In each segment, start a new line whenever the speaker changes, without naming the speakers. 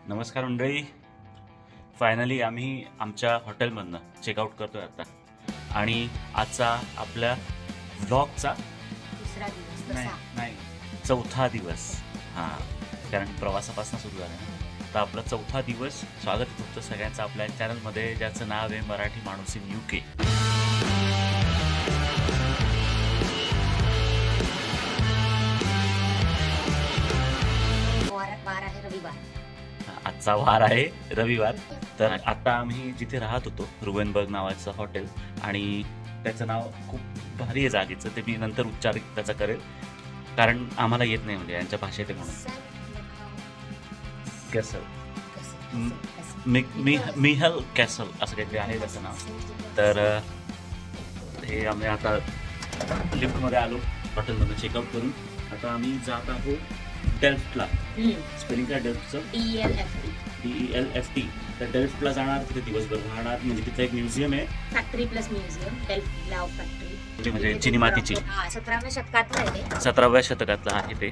नमस्कार मंडळी, फायनली आम्ही आमच्या हॉटेलमधनं चेकआउट करतोय आता. आणि आजचा आपल्या व्लॉगचा चौथा दिवस. हां, कारण प्रवासापासून सुरू झाला ना, तर आपला चौथा दिवस. स्वागत होतं सगळ्यांचं आपल्या चॅनलमध्ये, ज्याचं नाव आहे मराठी माणूस इन UK. आजचा वार आहे रविवार. तर आता आम्ही जिथे राहत होतो, रुवेनबर्ग नावाचं हॉटेल, आणि त्याचं नाव खूप भारी आहे जागेचं, ते मी नंतर उच्चार त्याचा करेल कारण आम्हाला येत नाही, म्हणजे यांच्या भाषेत आहे म्हणून. कॅसल, मिहल कॅसल असं काहीतरी आहे त्याचं नाव. तर हे आम्ही आता लिफ्टमध्ये आलो हॉटेलमधून चेकआउट करून. आता आम्ही जात आहोत डेल्फ्टला. स्पेलिंग काय डेल्फ्टचं? DELFT. तर डेल्फ्टला जाणार, तिथे दिवसभर राहणार. म्हणजे तिथे एक म्युझियम आहे,
फॅक्टरी प्लस म्युझियम, डेल्फ्ट लाव फॅक्टरी,
म्हणजे चिनी मातीची.
17व्या शतकातलं आहे ते.
17व्या शतकातलं आहे ते.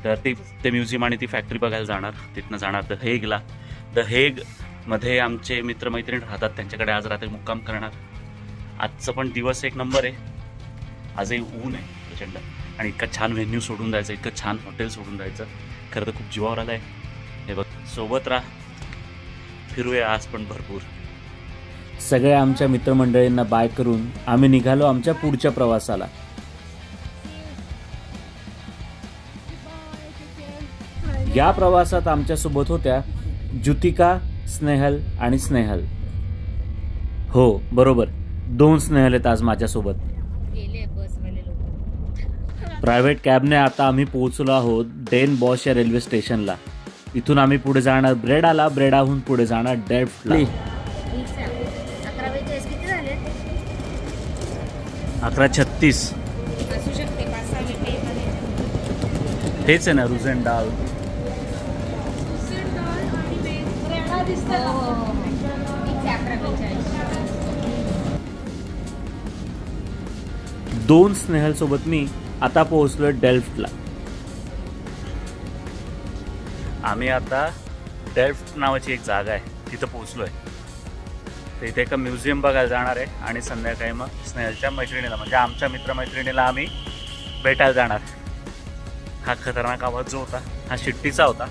तर ते म्युझियम आणि ती फॅक्टरी बघायला जाणार. तिथनं जाणार द हेगला. द हेगमध्ये आमचे मित्रमैत्रीण राहतात, त्यांच्याकडे आज रात्री मुक्काम करणार. आजचा पण दिवस एक नंबर आहे. आजही ऊन आहे प्रचंड, आणि इतका छान व्हेन्यू सोडून जायचं, इतकं छान हॉटेल सोडून जायचं, खरं तर खूप जीवावर आलं आहे. हे बघ, सोबत राहा, फिरूया आज पण भरपूर.
सगळ्या आमच्या मित्रमंडळींना बाय करून आम्ही निघालो आमच्या पुढच्या प्रवासाला. या प्रवासात आमच्यासोबत होत्या ज्युतिका, स्नेहल आणि स्नेहल. हो बरोबर, 2 स्नेहल आहेत आज माझ्यासोबत. प्रायव्हेट कॅबने आता आम्ही पोहोचलो आहोत डेन बॉश या रेल्वे स्टेशनला. इथून आम्ही पुढे जाणार ब्रेडाला, ब्रेडाहून पुढे जाणार डेल्फ्टला. 11:36 हेच आहे ना रुझेंडाल. दोन स्नेहल सोबत मी आता पोहोचलो डेल्फ्टला.
आम्ही आता डेल्फ्ट नावाची एक जागा आहे, तिथं पोहोचलोय. तर इथे एका म्युझियम बघायला जाणार आहे, आणि संध्याकाळी मग स्नेहलच्या मैत्रिणीला, म्हणजे आमच्या मित्रमैत्रिणीला आम्ही भेटायला जाणार. हा खतरनाक आवाज जो होता, हा शिट्टीचा होता.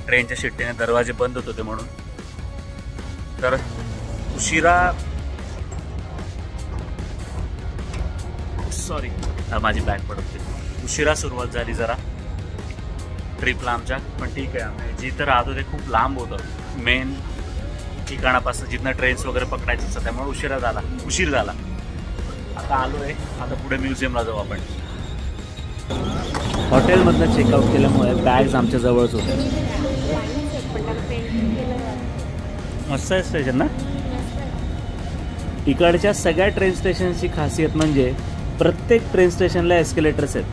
ट्रेनच्या शिट्टीने दरवाजे बंद होत होते म्हणून. तर माझी बॅग पडते. उशिरा सुरुवात झाली जरा ट्रिपला आमच्या, पण ठीक आहे. आम्ही जिथं राहतो ते खूप लांब होतं मेन ठिकाणापासून, जिथनं ट्रेन्स वगैरे पकडायचं असतं, त्यामुळे उशीर झाला. आता आलोय, आता पुढे म्युझियमला जाऊ आपण.
हॉटेलमधनं चेकआउट केल्यामुळे बॅग्स आमच्या जवळच होत्या.
मस्त आहे स्टेशन ना.
इकडच्या सगळ्या ट्रेन स्टेशनची खासियत म्हणजे प्रत्येक ट्रेन स्टेशनला एस्केलेटर्स आहेत.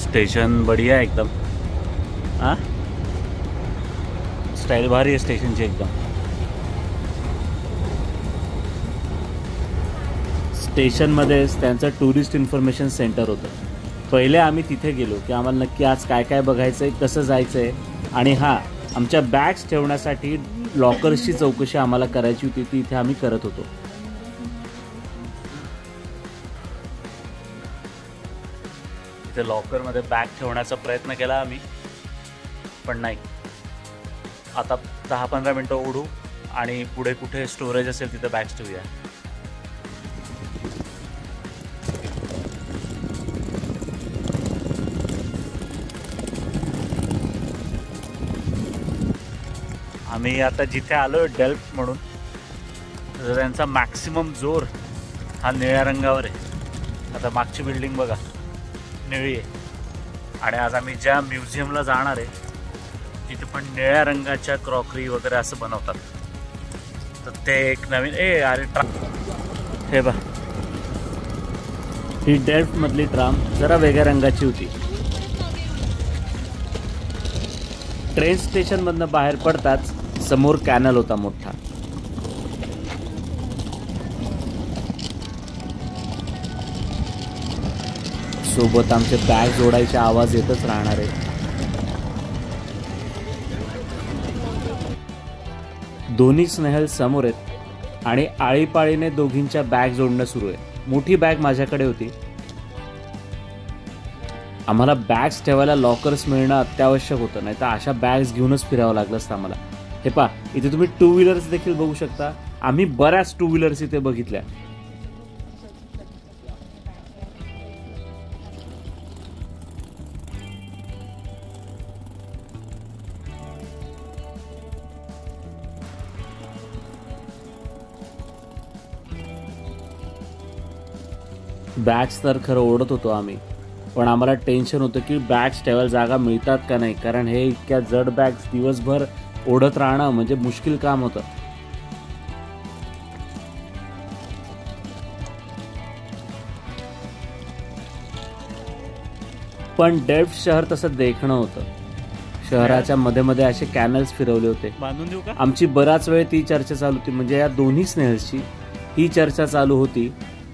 स्टेशन बढ़िया आहे एकदम. हां, स्टाईल भारी आहे स्टेशनची एकदम.
स्टेशनमध्येच त्यांचं टुरिस्ट इन्फॉर्मेशन सेंटर होतं. पहिले आम्ही तिथे गेलो की आम्हाला नक्की आज काय काय बघायचं आहे, कसं जायचं आहे. आणि हां, आमच्या बॅग्स ठेवण्यासाठी लॉकर्सची चौकशी आम्हाला करायची होती, ती इथे आम्ही करत होतो.
इथे लॉकरमध्ये बॅग ठेवण्याचा प्रयत्न केला आम्ही, पण नाही. आता 10-15 मिनटं ओढू आणि पुढे कुठे स्टोरेज असेल तिथे बॅग्स ठेवूया. आम्ही आता जिथे आलो डेल्फ्ट म्हणून, तर त्यांचा मॅक्सिमम जोर हा निळ्या रंगावर आहे. आता मागची बिल्डिंग बघा, निळी आहे. आणि आज आम्ही ज्या म्युझियमला जाणार आहे तिथे पण निळ्या रंगाच्या क्रॉकरी वगैरे असं बनवतात. तर ते एक नवीन
हे बघ, ही डेल्फ्टमधली ट्राम जरा वेगळ्या रंगाची होती. ट्रेन स्टेशनमधनं बाहेर पडताच समोर कॅनल होता मोठा. सोबत आमचे बॅग जोडायचे आवाज येतच राहणार आहे. दोन्ही स्नेहल समोर आहेत आणि आळीपाळीने दोघींच्या बॅग जोडणं सुरू आहे. मोठी बॅग माझ्याकडे होती. आम्हाला बॅग्स ठेवायला लॉकर्स मिळणं अत्यावश्यक होतं, नाही तर अशा बॅग्स घेऊनच फिरावं लागलं असतं आम्हाला. हे पहा, इथे तुम्ही 2 व्हीलर्स देखील बघू शकता. आम्ही बऱ्याच 2 व्हीलर्स इथे बघितल्या. बॅग्स तर खरं ओढत होतो आम्ही, पण आम्हाला टेन्शन होतं की बॅग्स ठेवायला जागा मिळतात का नाही, कारण हे इतक्या जड बॅग्स दिवसभर ओढत राहणं म्हणजे मुश्किल काम होतं. पण डेल्फ्ट शहर तसं देखणं होतं. शहराच्या मध्ये मध्ये असे कॅनल्स फिरवले होते.
बांधून देऊ का?
आमची बराच वेळ ती चर्चा चालू होती, म्हणजे या दोन्ही स्नेहल्सची ही चर्चा चालू होती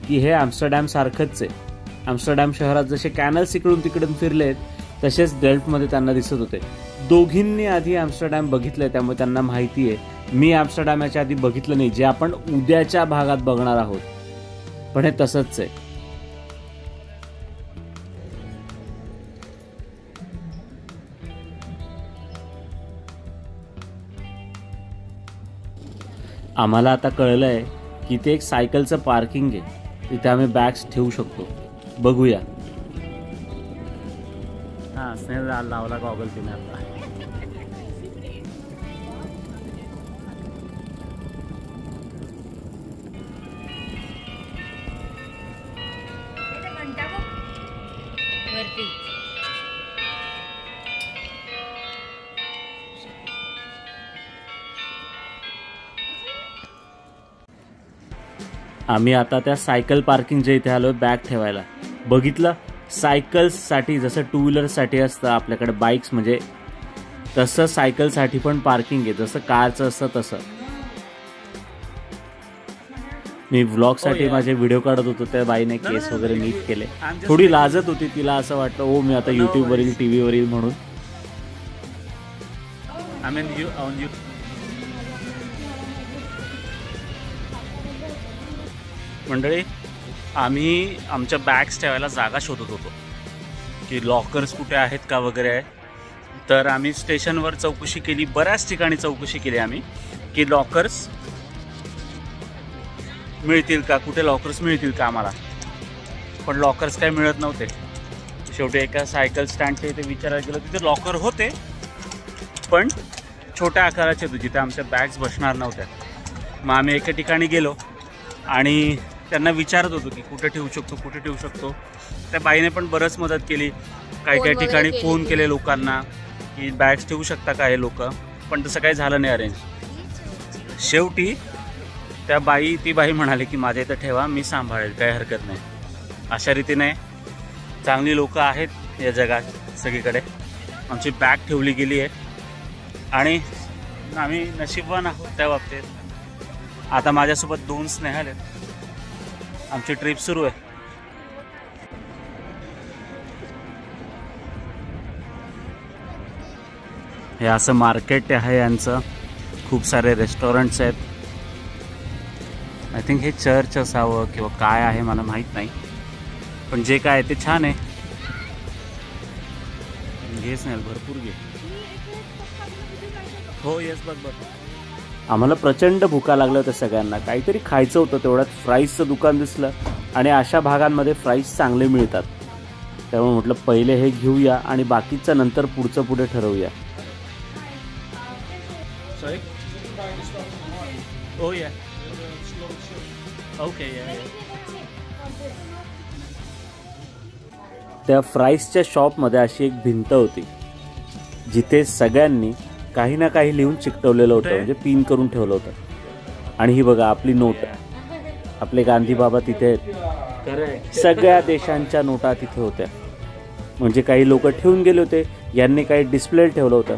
की हे आम्स्टरडॅम सारखंच आहे. आम्स्टरडॅम शहरात जसे कॅनल्स इकडून तिकडून फिरलेत तसेच डेल्फ्टमध्ये त्यांना दिसत होते. दोघींनी आधी आम्स्टरडॅम बघितलंय, त्यामुळे त्यांना माहिती आहे. मी आम्स्टरडॅम याच्या आधी बघितलं नाही, जे आपण उद्याच्या भागात बघणार आहोत, पण हे तसंच आहे. आम्हाला आता कळलंय की ते एक सायकलचं पार्किंग आहे, तिथे आम्ही बॅग्स ठेवू शकतो. बघूया. हा, स्नेहल लावला गॉगल तिने आता.
वरती
आम्ही आता त्या सायकल पार्किंगच्या इथे आलोय बॅग ठेवायला. बघितलं, सायकल्ससाठी जसं 2 व्हीलरसाठी असतं आपल्याकडे बाईक्स, म्हणजे तसं सायकलसाठी पण पार्किंग आहे, जसं कारचं असतं तसं. मी व्लॉगसाठी माझे व्हिडिओ काढत होतो, त्या बाईने केस वगैरे नीट केले. थोडी लाजत होती, तिला असं वाटलं ओ मी आता युट्यूब वरील टीव्ही वरील म्हणून.
मंडळी, आम्ही आमच्या बॅग्स ठेवायला जागा शोधत होतो की लॉकर्स कुठे आहेत का वगैरे आहे. तर आम्ही स्टेशनवर चौकशी केली, बऱ्याच ठिकाणी चौकशी केली आम्ही की लॉकर्स मिळतील का, कुठे लॉकर्स मिळतील का आम्हाला. पण लॉकर्स काय मिळत नव्हते. शेवटी एका सायकल स्टँडच्या इथे विचारायला गेलो, तिथे लॉकर होते पण छोट्या आकाराचे होते, जिथे आमच्या बॅग्स बसणार नव्हत्या. मग आम्ही एका ठिकाणी गेलो आणि त्यांना विचारत होतो की कुठे ठेवू शकतो, कुठे ठेवू शकतो. त्या बाईने पण बरंच मदत केली. काही काही ठिकाणी फोन केले लोकांना की बॅग्स ठेवू शकता का हे लोक, पण तसं काही झालं नाही अरेंज. शेवटी ती बाई म्हणाली की माझ्या इथं ठेवा, मी सांभाळेल, काही हरकत नाही. अशा रीतीने चांगली लोकं आहेत या जगात सगळीकडे. आमची बॅग ठेवली गेली आहे आणि आम्ही नशीबवान आहोत त्या बाबतीत. आता माझ्यासोबत 2 स्नेहल आहेत. आमची ट्रिप सुरू आहे.
हे असं मार्केट आहे यांचं, खूप सारे रेस्टॉरंट्स आहेत. आय थिंक हे चर्च असावं किंवा काय आहे मला माहीत नाही, पण जे काय आहे ते छान आहे. घेच नाही, भरपूर घे. हो येस, बघ. आम्हाला प्रचंड भुका लागल्या होत्या सगळ्यांना, काहीतरी खायचं होतं. तेवढ्यात फ्राईजचं दुकान दिसलं आणि अशा भागांमध्ये फ्राईज चांगले मिळतात, त्यामुळे म्हटलं पहिले हे घेऊया आणि बाकीचं नंतर पुढे ठरवूया. त्या फ्राईजच्या शॉपमध्ये अशी एक भिंत होती जिथे सगळ्यांनी काही ना काही लिहून चिकटवलेलं होतं, म्हणजे पिन करून ठेवलं होतं. आणि ही बघा आपली नोट, आपले गांधी बाबा तिथे आहेत. सगळ्या देशांच्या नोटा तिथे होत्या. म्हणजे काही लोक ठेवून गेले होते, यांनी काही डिस्प्ले ठेवलं होतं.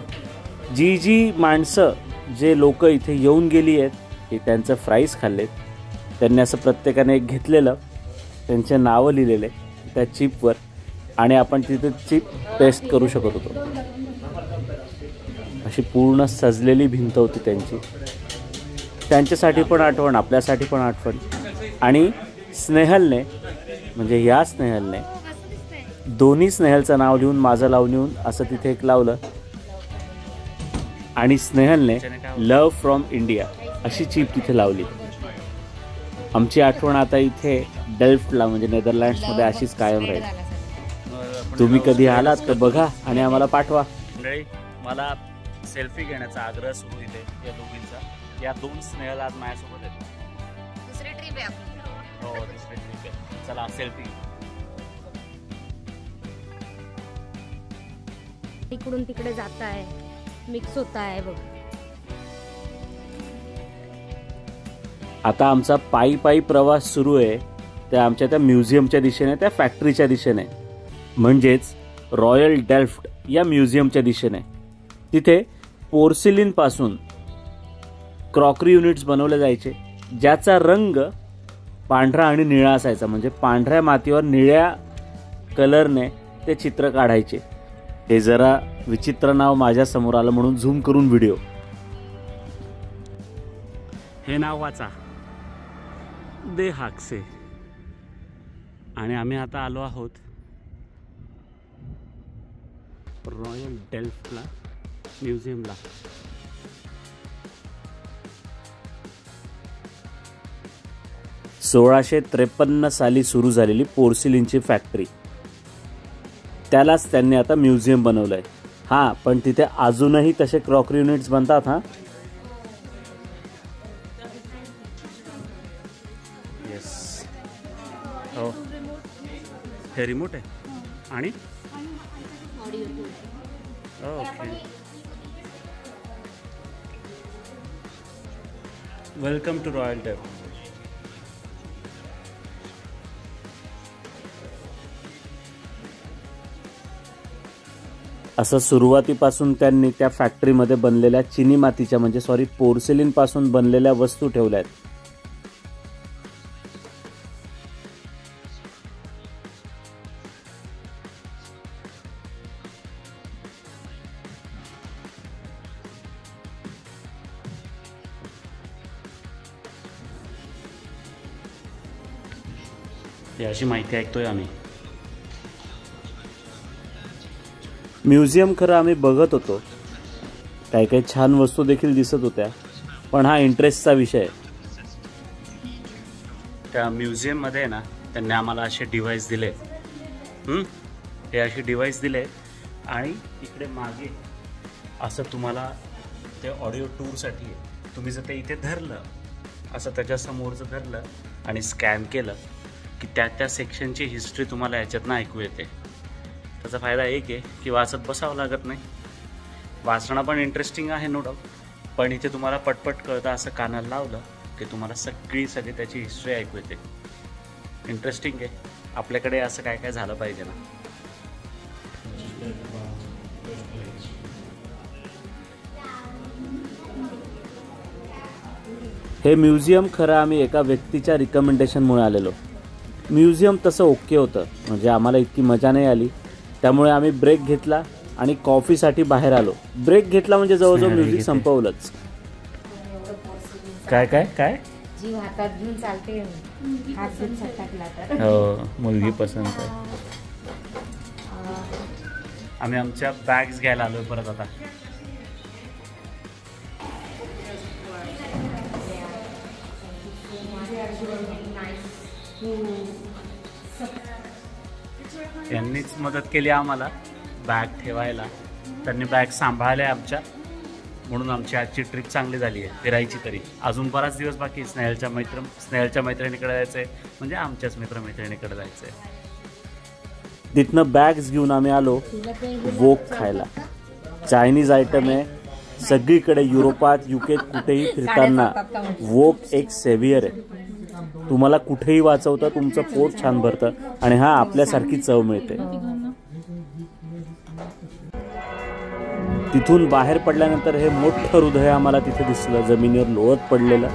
जी माणसं, जे लोक इथे येऊन गेली आहेत, ते त्यांचं फ्राईज खाल्लेत. त्यांनी असं प्रत्येकाने एक घेतलेलं, त्यांचे नावं लिहिलेले त्या चिपवर आणि आपण तिथे चिप पेस्ट करू शकत होतो. अशी पूर्ण सजलेली भिंत होती त्यांची. त्यांच्यासाठी पण आठवण, आपल्यासाठी पण आठवण. आणि स्नेहलने म्हणजे या स्नेहलने दोन्ही स्नेहलचं नाव लिहून माझं नाव लिहून असं तिथे एक लावलं. आणि स्नेहलने लव्ह फ्रॉम इंडिया अशी चिप तिथे लावली. आमची आठवण आता इथे डेल्फ्टला म्हणजे नेदरलँड्समध्ये अशीच कायम राहील. तुम्ही कधी आलात तर बघा आणि आम्हाला पाठवा.
मला सेल्फी घेण्याचा आग्रह सुरू इथे या दोघींचा. या 2 स्नेहल आज माझ्यासोबत आहेत.
दुसरी ट्रिप आहे आपली.
हो, दुसरी ट्रिप आहे. चला सेल्फी.
इकडून तिकडे जात आहे, मिक्स होत आहे बघ.
आता आमचा पायी प्रवास सुरू आहे त्या आमच्या त्या म्युझियमच्या दिशेने, त्या फॅक्टरीच्या दिशेने, म्हणजेच रॉयल डेल्फ्ट या म्युझियमच्या दिशेने. तिथे पोर्सिलिनपासून क्रॉकरी युनिट्स बनवले जायचे ज्याचा रंग पांढरा आणि निळा असायचा. म्हणजे पांढऱ्या मातीवर निळ्या कलरने ते चित्र काढायचे. हे जरा विचित्र नाव माझ्या समोर आलं म्हणून झूम करून व्हिडिओ.
हे नाव वाचा, दे हाकसे. आणि आम्ही आता आलो आहोत रॉयल डेल्फ्टला म्युझियमला.
(1653) साली सुरू झालेली पोर्सिलिनची फॅक्टरी, त्यालाच त्यांनी आता म्युझियम बनवलंय. हां, पण तिथे अजूनही तसे क्रॉकरी युनिट्स बनतात. हां,
येस. हो, हे रिमोट आहे. आणि okay, welcome to Royal Delft.
असं सुरुवातीपासून त्यांनी त्या फॅक्टरीमध्ये बनलेल्या चिनी मातीच्या म्हणजे पोर्सिलिन पासून बनलेल्या वस्तू ठेवल्या आहेत.
ही अशी माहिती ऐकतोय आम्ही.
म्युझियम खरं आम्ही बघत होतो, काही काही छान वस्तू देखील दिसत होत्या, पण हा इंटरेस्टचा विषय आहे.
त्या म्युझियममध्ये ना त्यांनी आम्हाला असे डिव्हाइस दिले. हे असे डिव्हाइस दिले आणि इकडे मागे असं तुम्हाला ते ऑडिओ टूरसाठी आहे. तुम्ही जर ते इथे धरलं, असं त्याच्यासमोरचं धरलं आणि स्कॅन केलं की त्या सेक्शनची हिस्ट्री तुम्हाला याच्यातनं ऐकू येते. त्याचा फायदा एक आहे की वाचत बसावं लागत नाही. वाचणं पण इंटरेस्टिंग आहे नो डाऊट, पण इथे तुम्हाला पटपट कळतं असं कानाला लावलं की तुम्हाला सगळी त्याची हिस्ट्री ऐकू येते. इंटरेस्टिंग आहे. आपल्याकडे असं काय काय झालं पाहिजे ना.
हे म्युझियम खरं आम्ही एका व्यक्तीच्या रिकमेंडेशनमुळे आलेलो. म्युझियम तसं ओके होतं, म्हणजे आम्हाला इतकी मजा नाही आली. त्यामुळे आम्ही ब्रेक घेतला आणि कॉफीसाठी बाहेर आलो. ब्रेक घेतला म्हणजे जवळजवळ म्युझिक संपवलंच.
काय काय काय
जीव हातात घेऊन चालते, हात घेऊन सटकला तर.
हो, मुलगी पसंत आहे. आम्ही आमच्या बॅग्स घ्यायला आलोय परत आता. यांनीच मदत केली आम्हाला बॅग ठेवायला. त्यांनी बॅग सांभाळल्या आमच्या, म्हणून आमची आजची ट्रिप चांगली झाली आहे फिरायची. तरी अजून बराच दिवस बाकी. स्नेहलच्या मैत्रिणीकडे जायचं आहे, म्हणजे आमच्याच मित्रमैत्रिणीकडे जायचं आहे.
तिथनं बॅग्स घेऊन आम्ही आलो वोक खायला. चायनीज आयटम आहे. सगळीकडे युरोपात, युकेत कुठेही फिरताना वोक एक सेव्हियर आहे. तुम्हाला कुठेही वाचवतं, तुमचं पोट छान भरतं आणि हा आपल्यासारखी चव मिळते. तिथून बाहेर पडल्यानंतर हे मोठं हृदय आम्हाला तिथे दिसलं, जमिनीवर लोळत पडलेलं.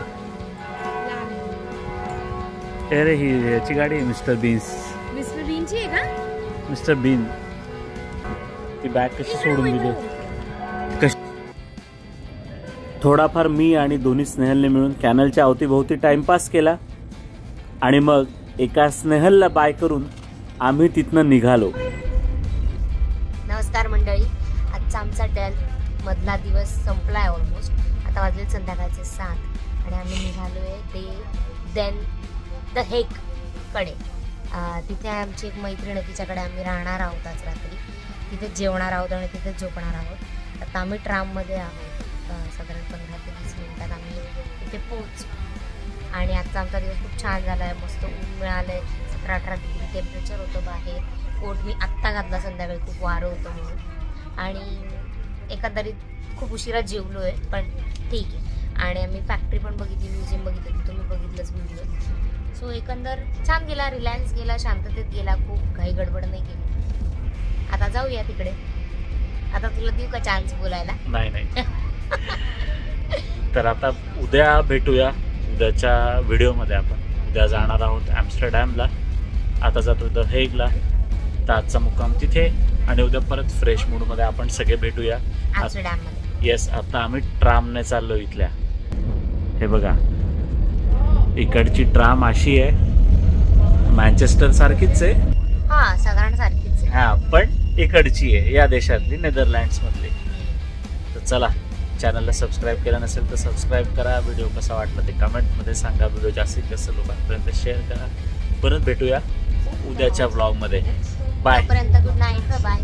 अरे ही याची गाडी आहे, मिस्टर बीन्स.
मिस्टर बीनची आहे का?
मिस्टर बीन ती बॅग कशी सोडून दिली कशी. थोडाफार मी आणि दोन्ही स्नेहलने मिळून कॅनलच्या अवतीभोवती टाइमपास केला आणि मग एका स्नेहलला बाय करून आम्ही तिथनं निघालो.
नमस्कार मंडळी, आजचा आमचा डेल मधला दिवस संपलाय ऑलमोस्ट. आता वाजले संध्याकाळचे 7 आणि आम्ही निघालोय द हेग कडे. तिथे आमची एक मैत्रीण आहे, तिच्याकडे आम्ही राहणार आहोत आज रात्री. तिथे जेवणार आहोत आणि तिथे झोपणार आहोत. आता आम्ही ट्राममध्ये आहोत. साधारण 15 ते 20 मिनिटात आम्ही तिथे पोहोचू. आणि आजचा आमचा दिवस खूप छान झाला आहे. मस्त ऊन मिळालं आहे. 17-18 डिग्री टेम्परेचर होतं बाहेर. कोट मी आत्ता घातला, संध्याकाळी खूप वारं होतं म्हणून. आणि एकंदरीत खूप उशिरा जेवलो आहे, पण ठीक आहे. आणि आम्ही फॅक्टरी पण बघितली, म्युझियम बघितलं, ती तुम्ही बघितलंच व्हिडिओ. सो एकंदर छान गेला, रिलॅक्स गेला, शांततेत गेला, खूप घाई गडबड नाही केली. आता जाऊया तिकडे. आता तुला देऊ का चान्स बोलायला?
नाही तर आता उद्या भेटूया. उद्याच्या व्हिडिओमध्ये आपण उद्या जाणार आहोत ॲम्स्टरडॅमला. आता जातो द हेगला. तर आजचा मुक्काम तिथे आणि उद्या परत फ्रेश मूडमध्ये आपण सगळे भेटूया
ॲम्स्टरडॅममध्ये.
येस, आता आम्ही ट्रामने चाललो इथल्या. हे बघा, इकडची ट्राम अशी आहे, मँचेस्टर सारखीच आहे.
हा, साधारण सारखीच आहे.
हा, पण इकडची आहे, या देशातली, नेदरलँड्स मधली. तर चला, चॅनलला सबस्क्राईब केलं नसेल तर सबस्क्राईब करा. व्हिडिओ कसा वाटला ते कमेंटमध्ये सांगा. व्हिडिओ जास्तीत जास्त लोकांपर्यंत शेअर करा. परत भेटूया उद्याच्या व्लॉगमध्ये. बाय.
तोपर्यंत गुड नाईट, बाय.